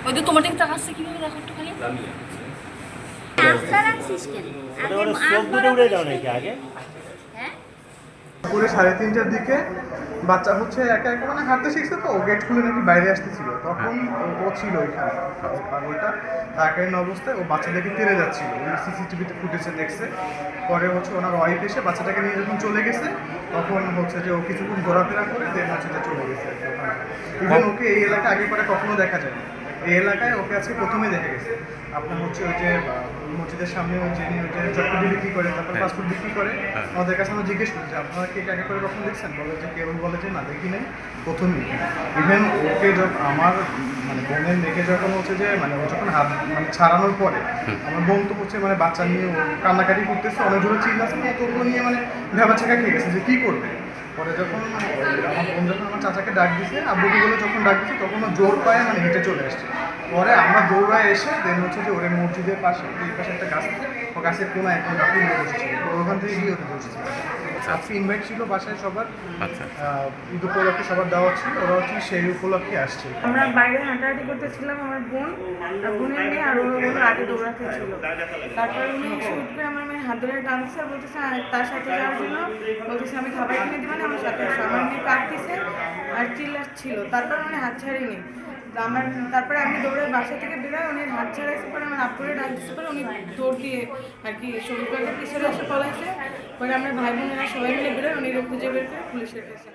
ওই তো তোমার দিকে তাকাচ্ছে কিভাবে দেখো একটু খালি। পুরো 3:30টার দিকে বাচ্চা হচ্ছে একা একা মানে হাঁটতে শিখছে, তো গেট খুলে নাকি বাইরে আসতেছিল, তখন ও ছিল ওইখানে পাগলটা থাকালীন অবস্থায় ও বাচ্চাটাকে তেড়ে যাচ্ছিল, ওই সিসিটিভিতে ফুটেজে দেখছে। পরে হচ্ছে ওনার ওয়াইফ এসে বাচ্চাটাকে নিয়ে যখন চলে গেছে, তখন হচ্ছে যে ও কিছুক্ষণ ঘোরাফেরা করে দেন হচ্ছে যে চলে গেছে। ইভেন ওকে এই এলাকায় আগে পরে কখনো দেখা যায় না, এই এলাকায় ওকে আজকে প্রথমে দেখা গেছে। আপনার হচ্ছে ওই যে মসজিদের সামনে ওই যিনি ওই যে চটপটি বিক্রি করে, তারপর ফাস্টফুড বিক্রি করে, আমাদের কাছে আমরা জিজ্ঞেস করি যে আপনারা কি আগে করে কখন দেখছেন, বলে যে কেউ বলে যে না দেখি নাই, প্রথমই। ইভেন ওকে যখন আমার মানে বোনের মেয়েকে যখন হচ্ছে যে মানে ও যখন হাত মানে ছাড়ানোর পরে আমার বোন তো হচ্ছে মানে বাচ্চা নিয়ে ও কান্নাকাটি করতেছে, অনেক জোরে চিল্লাছে, তো ওগুলো নিয়ে মানে ভেবাচাকা খেয়ে গেছে যে কী করবে। পরে যখন আমার বোন যখন আমার চাচাকে ডাক দিছে, আব্বুকে বলে যখন ডাক দিছে, তখন ও জোর পায়ে মানে হেঁটে চলে আসছে। পরে আমরা দৌড়ায় এসে দেন হচ্ছে যে ওরে মসজিদের পাশে এই পাশে একটা গাছ আছে, ও গাছের কোনায় একটা ডাকুন বসেছিল, ওখান থেকে গিয়ে ওকে বসেছিল। আজকে ইনভাইট ছিল বাসায় সবার, ঈদ উপলক্ষে সবার দেওয়া ছিল, ওরা হচ্ছে সেই উপলক্ষে আসছে। আমরা বাইরে হাঁটাহাঁটি করতেছিলাম, আমার বোন আর বোনের মেয়ে আর ওর বোন আগে দৌড়াতে ছিল। তারপরে উনি এসে উঠবে আমার মেয়ে হাত ধরে টানছে, বলতেছে তার সাথে যাওয়ার জন্য, বলতেছে আমি খাবার কিনে দিবেন আমার সাথে আসো। আমার মেয়ে কাঁদতেছে আর চিল্লাচ্ছিল, তারপর উনি হাত ছাড়িনি। তারপরে আমি দৌড়ে বাসা থেকে বেরোয়, উনি হাত ছাড়াইছে, পরে আমার আপুরে ডাক দিচ্ছে, পরে উনি দৌড় দিয়ে আর কি সবুজ বাগের পিছনে এসে পলাইছে। পরে আমরা ভাই বোনেরা সবাই মিলে বেরোয়, উনি খুঁজে বের করে পুলিশের কাছে।